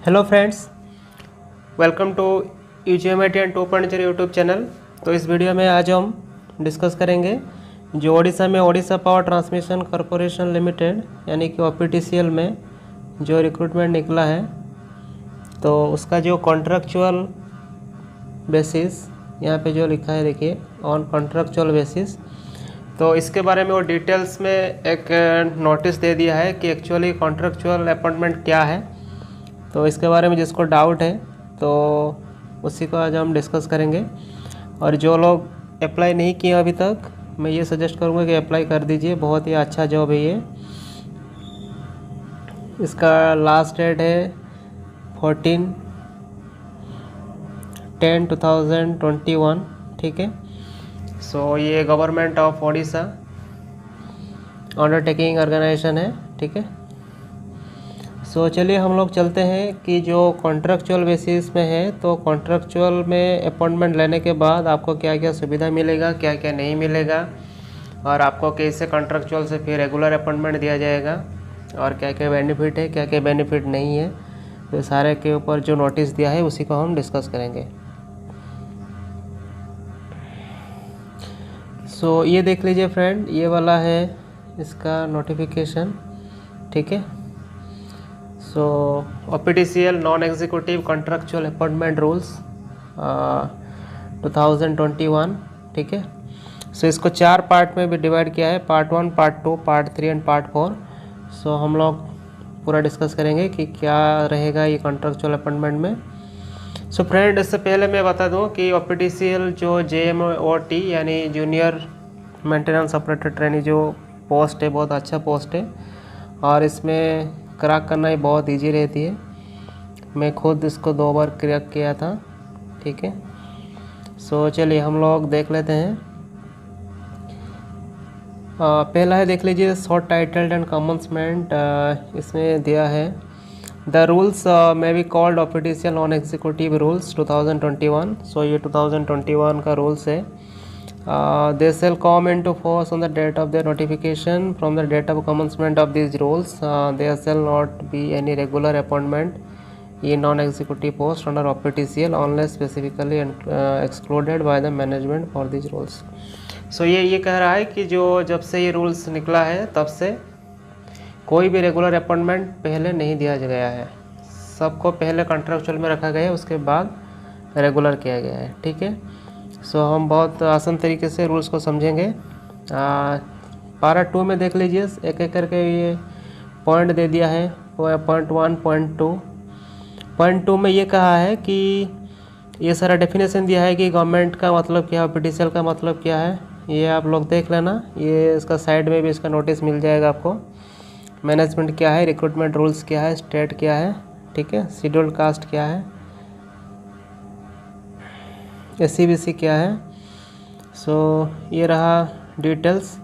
Hello friends, welcome to UGMIT and 2.0 YouTube channel. तो इस video में आज हम डिस्कस करेंगे जो ओडिशा में Odisha power transmission corporation limited यानी कि OPTCL में जो रिक्रूटमेंट निकला है, तो उसका जो कॉन्ट्रैक्चुअल बेसिस यहाँ पे जो लिखा है, देखिए ऑन कॉन्ट्रैक्चुअल बेसिस। तो इसके बारे में वो डिटेल्स में एक नोटिस दे दिया है कि एक्चुअली कॉन्ट्रैक्चुअल अपॉइंटमेंट क्या है। तो इसके बारे में जिसको डाउट है तो उसी को आज हम डिस्कस करेंगे। और जो लोग अप्लाई नहीं किए अभी तक, मैं ये सजेस्ट करूँगा कि अप्लाई कर दीजिए, बहुत ही अच्छा जॉब है ये। इसका लास्ट डेट है 14/10/2021, ठीक है। सो ये government of Odisha undertaking organisation है, ठीक है। सो चलिए हम लोग चलते हैं कि जो कॉन्ट्रैक्चुअल बेसिस में है, तो कॉन्ट्रैक्चुअल में अपॉइंटमेंट लेने के बाद आपको क्या क्या सुविधा मिलेगा, क्या क्या नहीं मिलेगा, और आपको कैसे कॉन्ट्रैक्चुअल से फिर रेगुलर अपॉइंटमेंट दिया जाएगा, और क्या क्या बेनिफिट है, क्या क्या बेनिफिट नहीं है, तो सारे के ऊपर जो नोटिस दिया है उसी को हम डिस्कस करेंगे। सो ये देख लीजिए फ्रेंड, ये वाला है इसका नोटिफिकेशन, ठीक है। सो OPTCL non executive contractual appointment rules 2021, ठीक है। सो इसको 4 पार्ट में भी डिवाइड किया है, part 1, part 2, part 3 and part 4। सो हम लोग पूरा डिस्कस करेंगे कि क्या रहेगा ये कॉन्ट्रैक्चुअल अपॉइंटमेंट में। सो फ्रेंड, इससे पहले मैं बता दूं कि OPTCL जो JMOT यानी जूनियर मेंटेनेंस ऑपरेटर ट्रेनी जो पोस्ट है, बहुत अच्छा पोस्ट है, और इसमें क्रैक करना ही बहुत इजी रहती है। मैं खुद इसको 2 बार क्रैक किया था, ठीक है। सो चलिए हम लोग देख लेते हैं। पहला है, देख लीजिए, शॉर्ट टाइटल्ड एंड कमेंसमेंट। इसमें दिया है the rules may be called OPTCL non executive rules 2021। सो ये 2021 का रूल्स है। They shall come into force on the date of their notification. From the date of commencement of these rules, there shall not be any regular appointment in non-executive post under OPTCL unless specifically excluded by the management for these rules. So ये कह रहा है कि जो जब से ये rules निकला है तब से कोई भी रेगुलर अपॉइंटमेंट पहले नहीं दिया गया है। सबको पहले कॉन्ट्रैक्चुअल में रखा गया है, उसके बाद रेगुलर किया गया है, ठीक है। सो हम बहुत आसान तरीके से रूल्स को समझेंगे। पारा 2 में देख लीजिए, एक एक करके ये पॉइंट दे दिया है। Point 1, point 2। पॉइंट 2 में ये कहा है कि ये सारा डेफिनेशन दिया है कि गवर्नमेंट का मतलब क्या है, OPTCL का मतलब क्या है। ये आप लोग देख लेना, ये इसका साइड में भी इसका नोटिस मिल जाएगा आपको। मैनेजमेंट क्या है, रिक्रूटमेंट रूल्स क्या है, स्टेट क्या है, ठीक है, शेड्यूल्ड कास्ट क्या है, SCBC क्या है। सो ये रहा डिटेल्स।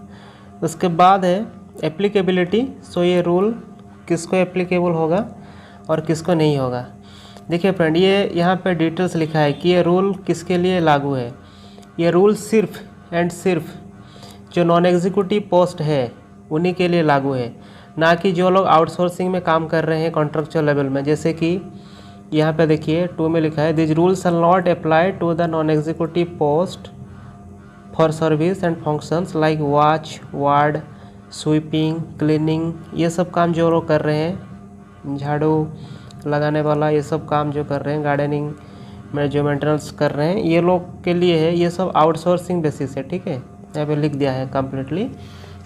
उसके बाद है एप्लीकेबिलिटी। सो ये रूल किसको एप्लीकेबल होगा और किसको नहीं होगा। देखिए फ्रेंड, ये यहाँ पे डिटेल्स लिखा है कि ये रूल किसके लिए लागू है। ये रूल सिर्फ एंड सिर्फ जो नॉन एग्जीक्यूटिव पोस्ट है उन्हीं के लिए लागू है, ना कि जो लोग आउटसोर्सिंग में काम कर रहे हैं कॉन्ट्रैक्चुअल लेवल में। जैसे कि यहाँ पे देखिए 2 में लिखा है, this rule shall not apply to the non executive post for service and functions like watch, ward, sweeping, cleaning. ये सब काम जो लोग कर रहे हैं, झाड़ू लगाने वाला, ये सब काम जो कर रहे हैं, गार्डनिंग में जो मेंटेनेंस कर रहे हैं, ये लोग के लिए है। ये सब आउटसोर्सिंग बेसिस है, ठीक है। यहाँ पे लिख दिया है कम्प्लीटली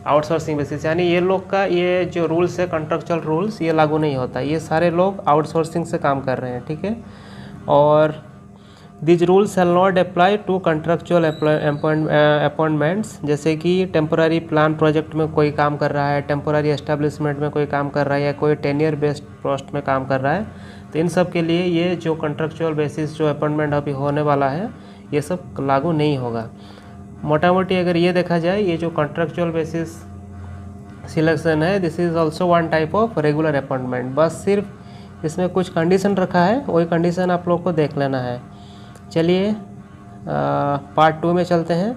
आउटसोर्सिंग बेसिस, यानी ये लोग का ये जो रूल्स है कॉन्ट्रैक्चुअल रूल्स, ये लागू नहीं होता। ये सारे लोग आउटसोर्सिंग से काम कर रहे हैं, ठीक है। और this rules shall not apply to contractual appointments, जैसे कि टेम्पोररी प्लान प्रोजेक्ट में कोई काम कर रहा है, टेम्पोररी एस्टेब्लिशमेंट में कोई काम कर रहा है, या कोई टेन्योर बेस्ड पोस्ट में काम कर रहा है। तो इन सब के लिए ये जो कॉन्ट्रैक्चुअल बेसिस जो अपॉइंटमेंट अभी होने वाला है, ये सब लागू नहीं होगा। मोटा मोटी अगर ये देखा जाए, ये जो कॉन्ट्रैक्चुअल बेसिस सिलेक्शन है, this is also one type of regular appointment. बस सिर्फ इसमें कुछ कंडीशन रखा है, वही कंडीशन आप लोग को देख लेना है। चलिए पार्ट 2 में चलते हैं।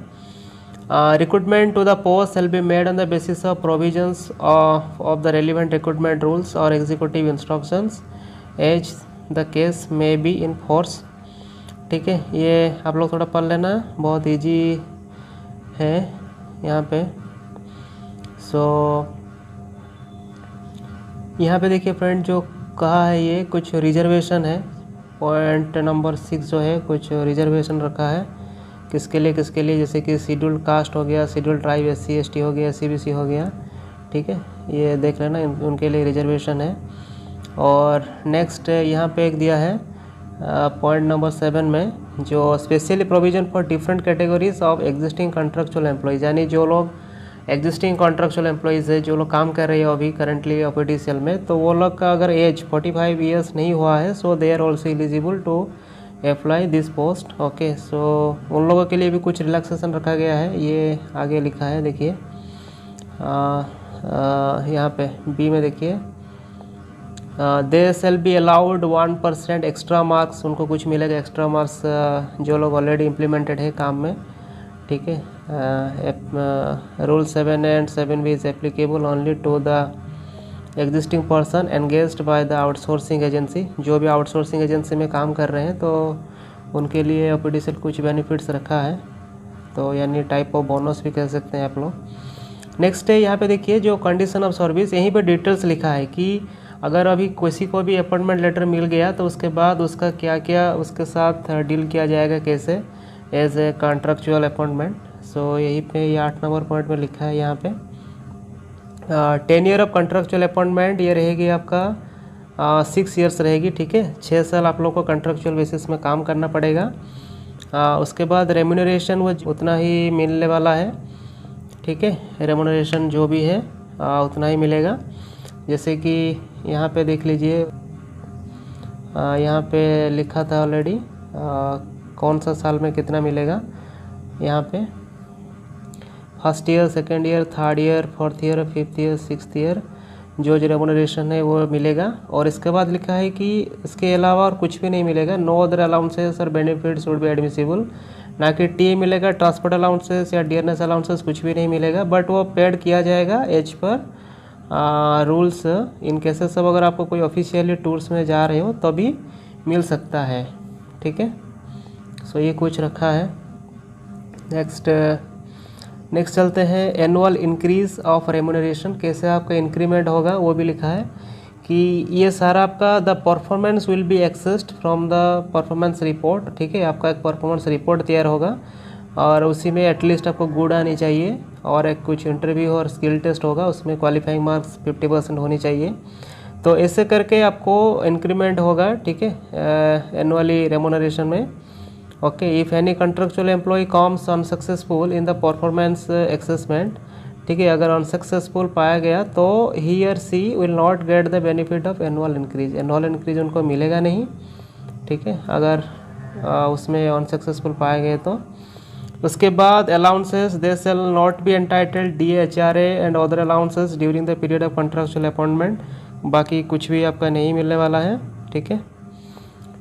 Recruitment to the post shall be made on the basis of provisions of the relevant recruitment rules or executive instructions as the case may be in force. ठीक है, ये आप लोग थोड़ा पढ़ लेना, बहुत इजी है यहाँ पे। सो यहाँ पे देखिए फ्रेंड, जो कहा है ये कुछ रिजर्वेशन है। पॉइंट नंबर 6 जो है कुछ रिजर्वेशन रखा है, किसके लिए, जैसे कि शेड्यूल्ड कास्ट हो गया, शेड्यूल्ड ट्राइब, SC ST हो गया, CBC हो गया। ठीक है, ये देख लेना, उनके लिए रिजर्वेशन है। और नेक्स्ट यहाँ पे एक दिया है पॉइंट नंबर 7 में, जो specially provision for different categories of existing contractual employees, यानी जो लोग एग्जिस्टिंग कॉन्ट्रेक्चुअल एम्प्लॉयज़ है, जो लोग काम कर रहे हैं अभी करंटली OPTCL में, तो वो लोग का अगर एज 45 ईयर्स नहीं हुआ है, so they are also eligible to apply this post. Okay, so उन लोगों के लिए भी कुछ रिलैक्सेशन रखा गया है, ये आगे लिखा है, देखिए यहाँ पे बी में देखिए, दे shall be allowed 1% extra marks, उनको कुछ मिलेगा एक्स्ट्रा मार्क्स, जो लोग ऑलरेडी इम्प्लीमेंटेड है काम में। ठीक है, rule 7A and 7B is applicable only to the existing person engaged by the outsourcing agency, जो भी आउटसोर्सिंग एजेंसी में काम कर रहे हैं तो उनके लिए OPTCL कुछ बेनिफिट्स रखा है, तो यानी टाइप ऑफ बोनस भी कह सकते हैं आप लोग। नेक्स्ट है यहाँ पे देखिए, जो कंडीशन ऑफ सर्विस, यहीं पे डिटेल्स लिखा है कि अगर अभी किसी को भी अपॉइंटमेंट लेटर मिल गया तो उसके बाद उसका क्या क्या उसके साथ डील किया जाएगा, कैसे, एज ए कॉन्ट्रेक्चुअल अपॉइंटमेंट। सो यहीं पे ये 8 नंबर पॉइंट में लिखा है यहाँ पे। 10 ईयर ऑफ कॉन्ट्रेक्चुअल अपॉइंटमेंट, ये रहेगी आपका 6 ईयर्स रहेगी। ठीक है, 6 साल आप लोग को कॉन्ट्रेक्चुअल बेसिस में काम करना पड़ेगा। उसके बाद रेम्यूनरेशन वो उतना ही मिलने वाला है। ठीक है, रेम्यूनरेशन जो भी है उतना ही मिलेगा। जैसे कि यहाँ पे देख लीजिए, यहाँ पे लिखा था ऑलरेडी कौन सा साल में कितना मिलेगा। यहाँ पे first year, second year, third year, fourth year, fifth year, sixth year जो रेम्यूनरेशन है वो मिलेगा। और इसके बाद लिखा है कि इसके अलावा और कुछ भी नहीं मिलेगा। नो अदर अलाउंसेस और बेनिफिट्स वुड बी एडमिसिबल, ना कि टी मिलेगा, ट्रांसपोर्ट अलाउंसेस या डियरनेस अलाउंसेस कुछ भी नहीं मिलेगा, बट वो पेड किया जाएगा एज पर रूल्स। इन केसेस सब अगर आपको कोई ऑफिशियली टूर्स में जा रहे हो तो भी मिल सकता है। ठीक है, सो ये कुछ रखा है। नेक्स्ट चलते हैं, एनुअल इंक्रीज ऑफ रेम्यूनरेशन, कैसे आपका इंक्रीमेंट होगा वो भी लिखा है कि ये सारा आपका the performance will be accessed from the performance report. ठीक है, आपका एक परफॉर्मेंस रिपोर्ट तैयार होगा और उसी में एटलीस्ट आपको गुड आनी चाहिए, और एक कुछ इंटरव्यू और स्किल टेस्ट होगा, उसमें क्वालिफाइंग मार्क्स 50% होनी चाहिए। तो ऐसे करके आपको इंक्रीमेंट होगा। ठीक है, एनुअली रेम्यूनरेशन में। Okay, if any contractual employee comes unsuccessful in the performance assessment, ठीक है, अगर अनसक्सेसफुल पाया गया तो ही और she will not get the benefit of annual increase, annual increase उनको मिलेगा नहीं। ठीक है, अगर उसमें अनसक्सेसफुल पाए गए तो। उसके बाद allowances, they shall not be entitled DA, HRA and other allowances during the period of contractual appointment, बाकी कुछ भी आपका नहीं मिलने वाला है। ठीक है,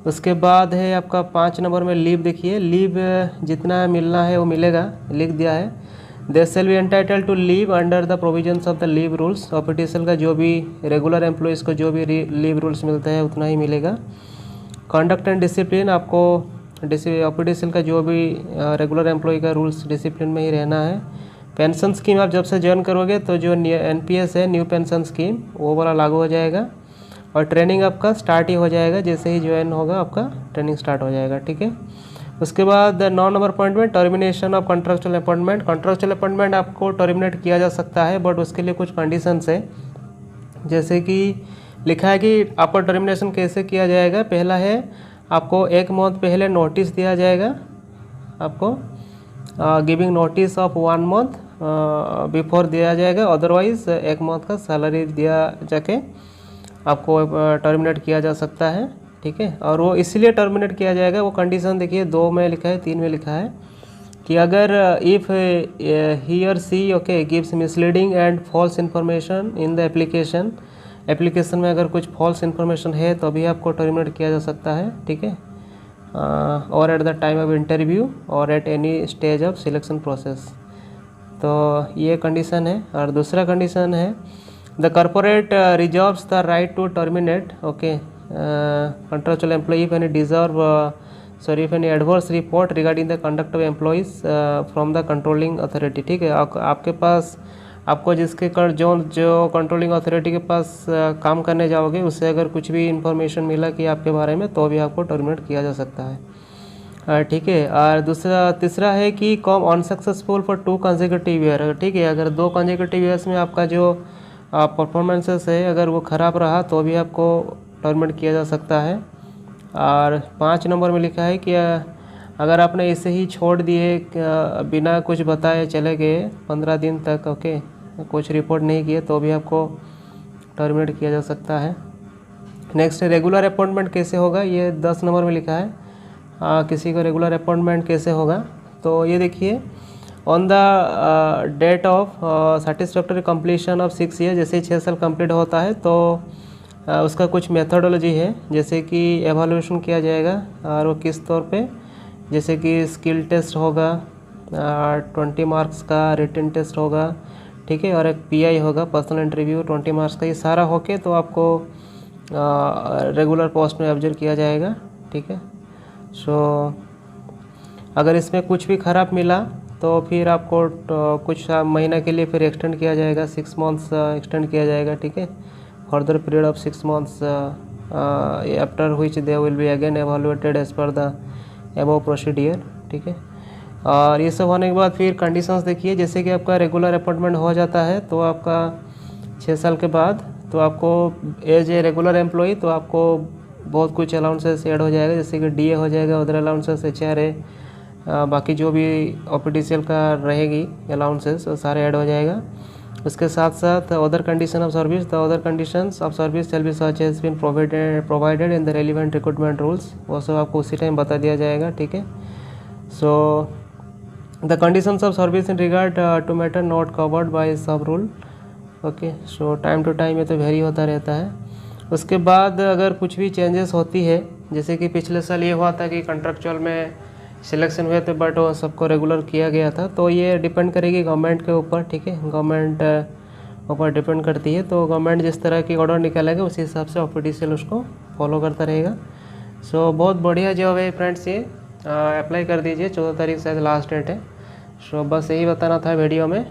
उसके बाद है आपका 5 नंबर में लीव। देखिए, लीव जितना मिलना है वो मिलेगा, लिख दिया है। They shall be entitled to leave under the provisions of the leave rules, OPTCL का जो भी रेगुलर एम्प्लॉयज़ को जो भी लीव रूल्स मिलते हैं उतना ही मिलेगा। कंडक्ट एंड डिसिप्लिन, आपको OPTCL का जो भी रेगुलर एम्प्लॉय का रूल्स डिसिप्लिन में ही रहना है। पेंशन स्कीम आप जब से ज्वाइन करोगे तो जो NPS है, न्यू पेंशन स्कीम, वो वाला लागू हो जाएगा। और ट्रेनिंग आपका स्टार्ट ही हो जाएगा, जैसे ही ज्वाइन होगा आपका ट्रेनिंग स्टार्ट हो जाएगा। ठीक है, उसके बाद 9 नंबर पॉइंट में termination of contractual appointment. Contractual appointment आपको टर्मिनेट किया जा सकता है, बट उसके लिए कुछ कंडीशंस है। जैसे कि लिखा है कि आपका टर्मिनेशन कैसे किया जाएगा। पहला है, आपको 1 मंथ पहले नोटिस दिया जाएगा, आपको giving notice of 1 month before दिया जाएगा, अदरवाइज 1 मंथ का सैलरी दिया जाके आपको टर्मिनेट किया जा सकता है। ठीक है, और वो इसलिए टर्मिनेट किया जाएगा, वो कंडीशन देखिए 2 में लिखा है, 3 में लिखा है कि अगर इफ़ ही और she okay gives misleading and false information in the application में अगर कुछ फॉल्स इन्फॉर्मेशन है तो अभी आपको टर्मिनेट किया जा सकता है। ठीक है, और at the time of interview और at any stage of selection process. तो ये कंडीशन है। और दूसरा कंडीशन है, the corporate reserves the right to terminate okay contractual employee if any if any adverse report regarding the conduct of employees from the controlling authority। ठीक है, आपके पास आपको जिसके जो कंट्रोलिंग अथॉरिटी के पास काम करने जाओगे उससे अगर कुछ भी इंफॉर्मेशन मिला कि आपके बारे में, तो भी आपको टर्मिनेट किया जा सकता है। ठीक है, और तीसरा है कि com unsuccessful for 2 consecutive year. ठीक है, अगर 2 कंसेक्यूटिव ईयर्स में आपका जो परफॉर्मेंसेस है अगर वो ख़राब रहा तो भी आपको टर्मिनेट किया जा सकता है। और 5 नंबर में लिखा है कि अगर आपने इसे ही छोड़ दिए बिना कुछ बताए चले गए 15 दिन तक, ओके, कुछ रिपोर्ट नहीं किए, तो भी आपको टर्मिनेट किया जा सकता है। नेक्स्ट, रेगुलर अपॉइंटमेंट कैसे होगा, ये 10 नंबर में लिखा है। किसी को रेगुलर अपॉइंटमेंट कैसे होगा, तो ये देखिए, on the date of satisfactory completion of 6 year, जैसे 6 साल कंप्लीट होता है तो उसका कुछ मेथोडोलॉजी है, जैसे कि एवोल्यूशन किया जाएगा। और वो किस तौर पे, जैसे कि स्किल टेस्ट होगा, 20 मार्क्स का रिटन टेस्ट होगा, ठीक है, और एक पीआई होगा, पर्सनल इंटरव्यू 20 मार्क्स का। ये सारा होके तो आपको रेगुलर पोस्ट में ऑब्जर्व किया जाएगा। ठीक है, सो अगर इसमें कुछ भी ख़राब मिला तो फिर आपको कुछ महीना के लिए फिर एक्सटेंड किया जाएगा, 6 मंथ्स एक्सटेंड किया जाएगा। ठीक है, further period of 6 months after which they will be again evaluated as per the above procedure. ठीक है, और ये सब होने के बाद फिर कंडीशंस देखिए, जैसे कि आपका रेगुलर अपॉइंटमेंट हो जाता है तो आपका 6 साल के बाद तो आपको एज ए रेगुलर एम्प्लॉई तो आपको बहुत कुछ अलाउंसेस ऐड हो जाएगा, जैसे कि डीए हो जाएगा, अदर अलाउंसेस, एचआरए, बाकी जो भी ऑफिशियल का रहेगी अलाउंसेस वो सारे ऐड हो जाएगा। उसके साथ साथ other condition of service, the other conditions of service shall be such has been provided in the relevant recruitment rules, वो सब आपको उसी टाइम बता दिया जाएगा। ठीक है, so the conditions of service in regard to matter not covered by sub rule. Okay, so time to time ये तो वेरी होता रहता है। उसके बाद अगर कुछ भी चेंजेस होती है, जैसे कि पिछले साल ये हुआ था कि कॉन्ट्रेक्चुअल में सिलेक्शन हुए थे बट वो सबको रेगुलर किया गया था, तो ये डिपेंड करेगी गवर्नमेंट के ऊपर। ठीक है, गवर्नमेंट ऊपर डिपेंड करती है, तो गवर्नमेंट जिस तरह की ऑर्डर निकालेगा उसी हिसाब से ऑफिशियल उसको फॉलो करता रहेगा। सो बहुत बढ़िया जॉब है फ्रेंड्स, ये अप्लाई कर दीजिए, 14 तारीख शायद लास्ट डेट है। सो बस यही बताना था वीडियो में।